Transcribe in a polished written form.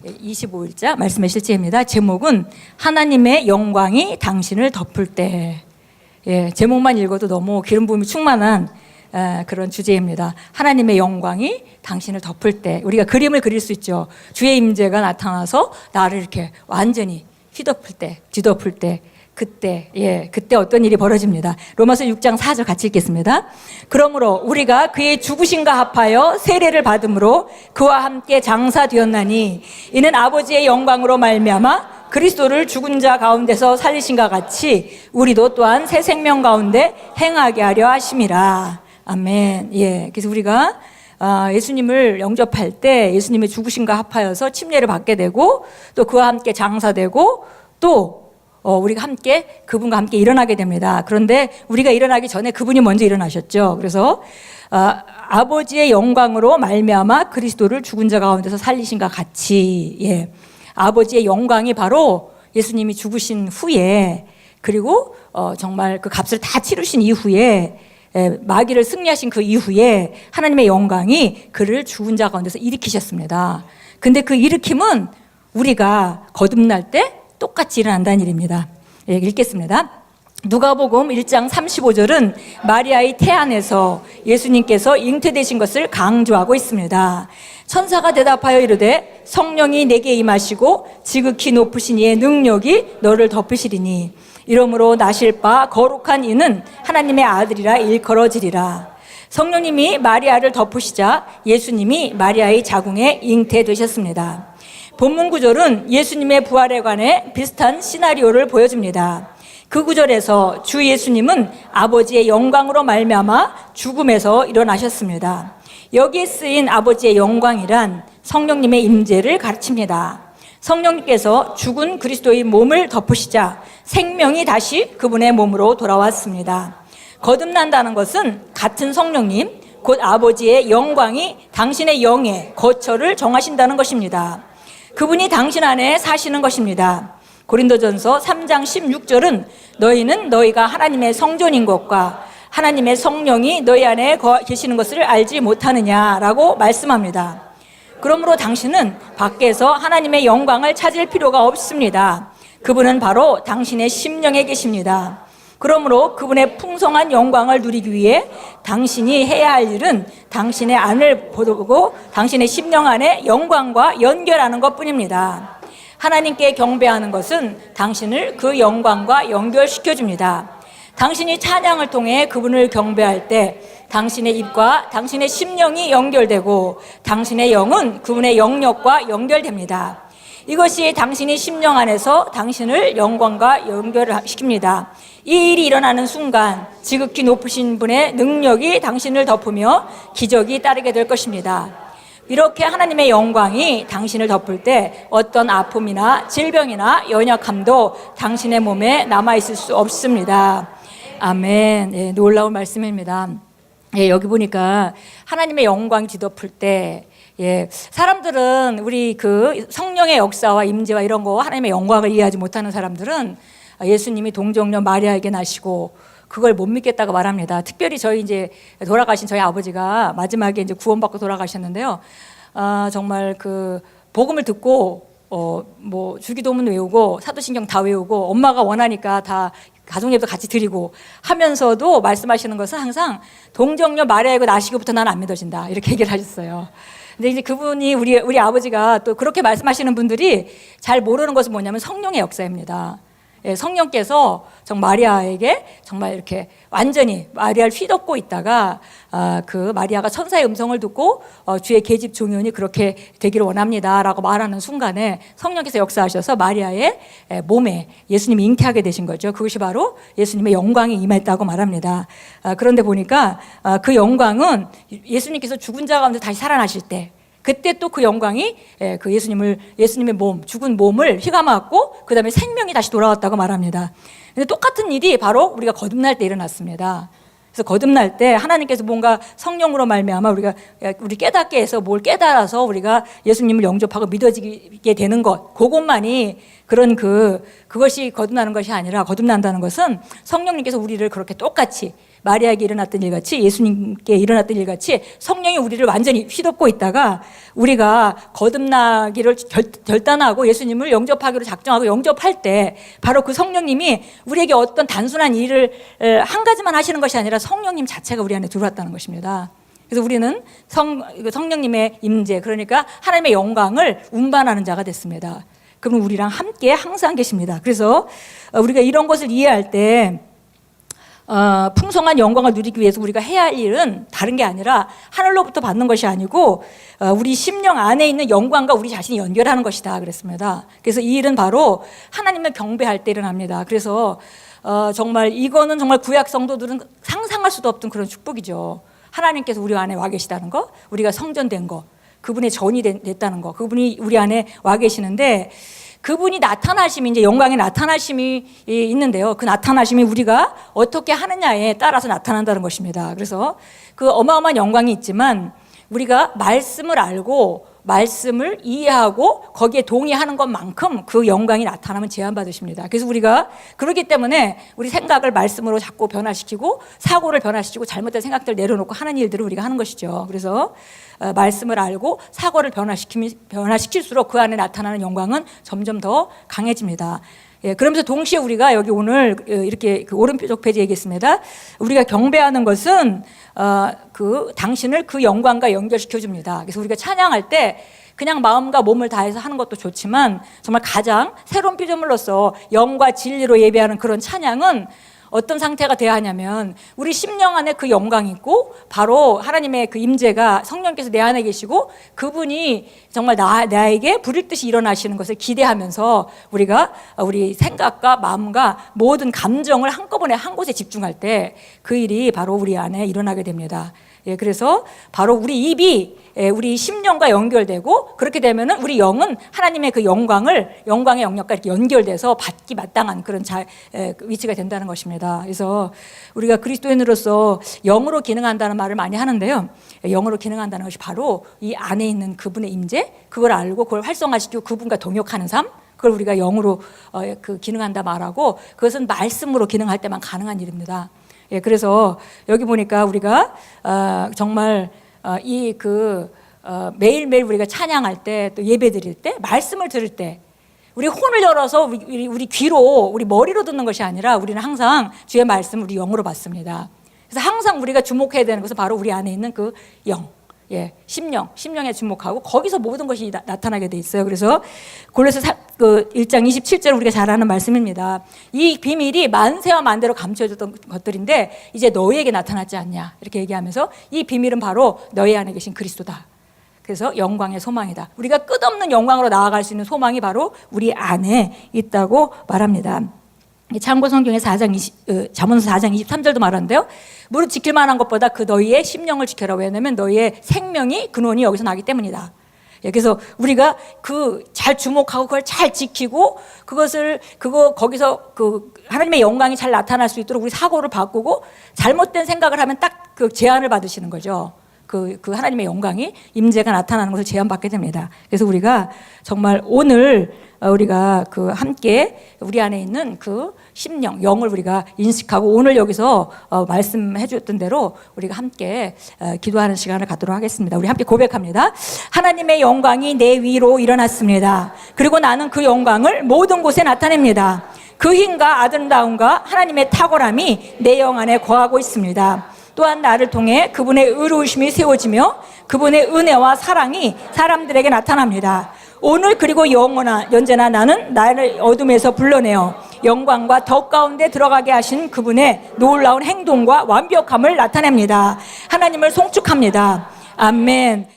25일자 말씀의 실제입니다. 제목은 하나님의 영광이 당신을 덮을 때. 제목만 읽어도 너무 기름 부음이 충만한 그런 주제입니다. 하나님의 영광이 당신을 덮을 때. 우리가 그림을 그릴 수 있죠. 주의 임재가 나타나서 나를 이렇게 완전히 휘덮을 때, 뒤덮을 때, 그때 어떤 일이 벌어집니다. 로마서 6장 4절 같이 읽겠습니다. 그러므로 우리가 그의 죽으심과 합하여 세례를 받음으로 그와 함께 장사되었나니 이는 아버지의 영광으로 말미암아 그리스도를 죽은 자 가운데서 살리신과 같이 우리도 또한 새 생명 가운데 행하게 하려 하심이라. 아멘. 그래서 우리가 예수님을 영접할 때 예수님의 죽으심과 합하여서 침례를 받게 되고 또 그와 함께 장사되고 또 우리가 함께 그분과 함께 일어나게 됩니다. 그런데 우리가 일어나기 전에 그분이 먼저 일어나셨죠. 그래서 아버지의 영광으로 말미암아 그리스도를 죽은 자 가운데서 살리신과 같이 아버지의 영광이 바로 예수님이 죽으신 후에 그리고 정말 그 값을 다 치르신 이후에 마귀를 승리하신 그 이후에 하나님의 영광이 그를 죽은 자 가운데서 일으키셨습니다. 근데 그 일으킴은 우리가 거듭날 때 똑같이 일어난다는 일입니다. 읽겠습니다. 누가복음 1장 35절은 마리아의 태안에서 예수님께서 잉태되신 것을 강조하고 있습니다. 천사가 대답하여 이르되 성령이 내게 임하시고 지극히 높으신 이의 능력이 너를 덮으시리니 이러므로 나실 바 거룩한 이는 하나님의 아들이라 일컬어지리라. 성령님이 마리아를 덮으시자 예수님이 마리아의 자궁에 잉태되셨습니다. 본문 구절은 예수님의 부활에 관해 비슷한 시나리오를 보여줍니다. 그 구절에서 주 예수님은 아버지의 영광으로 말미암아 죽음에서 일어나셨습니다. 여기에 쓰인 아버지의 영광이란 성령님의 임재를 가르칩니다. 성령님께서 죽은 그리스도의 몸을 덮으시자 생명이 다시 그분의 몸으로 돌아왔습니다. 거듭난다는 것은 같은 성령님, 곧 아버지의 영광이 당신의 영의 거처를 정하신다는 것입니다. 그분이 당신 안에 사시는 것입니다. 고린도전서 3장 16절은 너희는 너희가 하나님의 성전인 것과 하나님의 성령이 너희 안에 계시는 것을 알지 못하느냐라고 말씀합니다. 그러므로 당신은 밖에서 하나님의 영광을 찾을 필요가 없습니다. 그분은 바로 당신의 심령에 계십니다. 그러므로 그분의 풍성한 영광을 누리기 위해 당신이 해야 할 일은 당신의 안을 보고 당신의 심령 안에 영광과 연결하는 것뿐입니다. 하나님께 경배하는 것은 당신을 그 영광과 연결시켜줍니다. 당신이 찬양을 통해 그분을 경배할 때 당신의 입과 당신의 심령이 연결되고 당신의 영은 그분의 영역과 연결됩니다. 이것이 당신이 심령 안에서 당신을 영광과 연결시킵니다. 이 일이 일어나는 순간 지극히 높으신 분의 능력이 당신을 덮으며 기적이 따르게 될 것입니다. 이렇게 하나님의 영광이 당신을 덮을 때 어떤 아픔이나 질병이나 연약함도 당신의 몸에 남아있을 수 없습니다. 아멘. 놀라운 말씀입니다. 여기 보니까 하나님의 영광이 뒤덮을 때 사람들은 우리 그 성령의 역사와 임재와 이런 거 하나님의 영광을 이해하지 못하는 사람들은 예수님이 동정녀 마리아에게 나시고 그걸 못 믿겠다고 말합니다. 특별히 저희 이제 돌아가신 저희 아버지가 마지막에 이제 구원받고 돌아가셨는데요. 정말 그 복음을 듣고 뭐 주기도문 외우고 사도신경 다 외우고 엄마가 원하니까 다 가정예배도 같이 드리고 하면서도 말씀하시는 것은 항상 동정녀 마리아이고 나시고부터 나는 안 믿어진다 이렇게 얘기를 하셨어요. 근데 이제 그분이 우리 아버지가 또 그렇게 말씀하시는 분들이 잘 모르는 것은 뭐냐면 성령의 역사입니다. 성령께서 정말 마리아에게 정말 이렇게 완전히 마리아를 휘덮고 있다가 그 마리아가 천사의 음성을 듣고 주의 계집 종이오니 그렇게 되기를 원합니다라고 말하는 순간에 성령께서 역사하셔서 마리아의 몸에 예수님이 잉태하게 되신 거죠. 그것이 바로 예수님의 영광이 임했다고 말합니다. 그런데 보니까 그 영광은 예수님께서 죽은 자 가운데 다시 살아나실 때 그때 또 그 영광이 그 예수님의 몸, 죽은 몸을 휘감았고 그 다음에 생명이 다시 돌아왔다고 말합니다. 근데 똑같은 일이 바로 우리가 거듭날 때 일어났습니다. 그래서 거듭날 때 하나님께서 뭔가 성령으로 말미암아 우리 깨닫게 해서 뭘 깨달아서 우리가 예수님을 영접하고 믿어지게 되는 것, 그것만이 그것이 거듭나는 것이 아니라 거듭난다는 것은 성령님께서 우리를 그렇게 똑같이 마리아에게 일어났던 일같이 예수님께 일어났던 일같이 성령이 우리를 완전히 휘덮고 있다가 우리가 거듭나기를 결단하고 예수님을 영접하기로 작정하고 영접할 때 바로 그 성령님이 우리에게 어떤 단순한 일을 한 가지만 하시는 것이 아니라 성령님 자체가 우리 안에 들어왔다는 것입니다. 그래서 우리는 성령님의 임재, 그러니까 하나님의 영광을 운반하는 자가 됐습니다. 그럼 우리랑 함께 항상 계십니다. 그래서 우리가 이런 것을 이해할 때 풍성한 영광을 누리기 위해서 우리가 해야 할 일은 다른 게 아니라 하늘로부터 받는 것이 아니고 우리 심령 안에 있는 영광과 우리 자신이 연결하는 것이다 그랬습니다. 그래서 이 일은 바로 하나님을 경배할 때 일어납니다. 그래서 정말 이거는 정말 구약 성도들은 상상할 수도 없던 그런 축복이죠. 하나님께서 우리 안에 와 계시다는 거, 우리가 성전된 거, 그분의 전이 됐다는 거, 그분이 우리 안에 와 계시는데 그분이 나타나심이 이제 영광의 나타나심이 있는데요. 그 나타나심이 우리가 어떻게 하느냐에 따라서 나타난다는 것입니다. 그래서 그 어마어마한 영광이 있지만 우리가 말씀을 알고 말씀을 이해하고 거기에 동의하는 것만큼 그 영광이 나타나면 제한받으십니다. 그래서 우리가 그렇기 때문에 우리 생각을 말씀으로 자꾸 변화시키고 사고를 변화시키고 잘못된 생각들을 내려놓고 하는 일들을 우리가 하는 것이죠. 그래서 말씀을 알고 사고를 변화시킬수록 그 안에 나타나는 영광은 점점 더 강해집니다. 예, 그러면서 동시에 우리가 여기 오늘 이렇게 그 오른쪽 페이지에 얘기했습니다. 우리가 경배하는 것은 당신을 그 영광과 연결시켜 줍니다. 그래서 우리가 찬양할 때 그냥 마음과 몸을 다해서 하는 것도 좋지만 정말 가장 새로운 피조물로서 영과 진리로 예배하는 그런 찬양은 어떤 상태가 돼야 하냐면 우리 심령 안에 그 영광이 있고 바로 하나님의 그 임재가 성령께서 내 안에 계시고 그분이 정말 나에게 불일 듯이 일어나시는 것을 기대하면서 우리가 우리 생각과 마음과 모든 감정을 한꺼번에 한 곳에 집중할 때 그 일이 바로 우리 안에 일어나게 됩니다. 예, 그래서 바로 우리 입이 우리 심령과 연결되고 그렇게 되면은 우리 영은 하나님의 그 영광의 영역과 이렇게 연결돼서 받기 마땅한 그런 위치가 된다는 것입니다. 그래서 우리가 그리스도인으로서 영으로 기능한다는 말을 많이 하는데요. 영으로 기능한다는 것이 바로 이 안에 있는 그분의 임재, 그걸 알고 그걸 활성화시키고 그분과 동역하는 삶, 그걸 우리가 영으로 기능한다 말하고 그것은 말씀으로 기능할 때만 가능한 일입니다. 예, 그래서 여기 보니까 우리가 정말 매일매일 우리가 찬양할 때 또 예배 드릴 때 말씀을 들을 때 우리 혼을 열어서 우리 귀로 우리 머리로 듣는 것이 아니라 우리는 항상 주의 말씀을 우리 영으로 받습니다. 그래서 항상 우리가 주목해야 되는 것은 바로 우리 안에 있는 그 영, 예, 심령에 주목하고 거기서 모든 것이 나타나게 돼 있어요. 그래서 골로새 1장 27절 우리가 잘 아는 말씀입니다. 이 비밀이 만세와 만대로 감춰졌던 것들인데 이제 너희에게 나타났지 않냐 이렇게 얘기하면서 이 비밀은 바로 너희 안에 계신 그리스도다. 그래서 영광의 소망이다. 우리가 끝없는 영광으로 나아갈 수 있는 소망이 바로 우리 안에 있다고 말합니다. 참고 성경의 잠언서 4장 23절도 말하는데요. 무릇 지킬 만한 것보다 그 너희의 심령을 지켜라. 왜냐하면 너희의 생명이 근원이 여기서 나기 때문이다. 그래서 우리가 잘 주목하고 그걸 잘 지키고 거기서 하나님의 영광이 잘 나타날 수 있도록 우리 사고를 바꾸고 잘못된 생각을 하면 딱 그 제한을 받으시는 거죠. 그 하나님의 영광이 임재가 나타나는 것을 제한받게 됩니다. 그래서 우리가 정말 오늘 우리가 함께 우리 안에 있는 그 심령, 영을 우리가 인식하고 오늘 여기서 말씀해 주셨던 대로 우리가 함께 기도하는 시간을 갖도록 하겠습니다. 우리 함께 고백합니다. 하나님의 영광이 내 위로 일어났습니다. 그리고 나는 그 영광을 모든 곳에 나타냅니다. 그 힘과 아름다움과 하나님의 탁월함이 내 영 안에 거하고 있습니다. 또한 나를 통해 그분의 의로우심이 세워지며 그분의 은혜와 사랑이 사람들에게 나타납니다. 오늘 그리고 언제나 나는 나를 어둠에서 불러내어 영광과 덕 가운데 들어가게 하신 그분의 놀라운 행동과 완벽함을 나타냅니다. 하나님을 송축합니다. 아멘.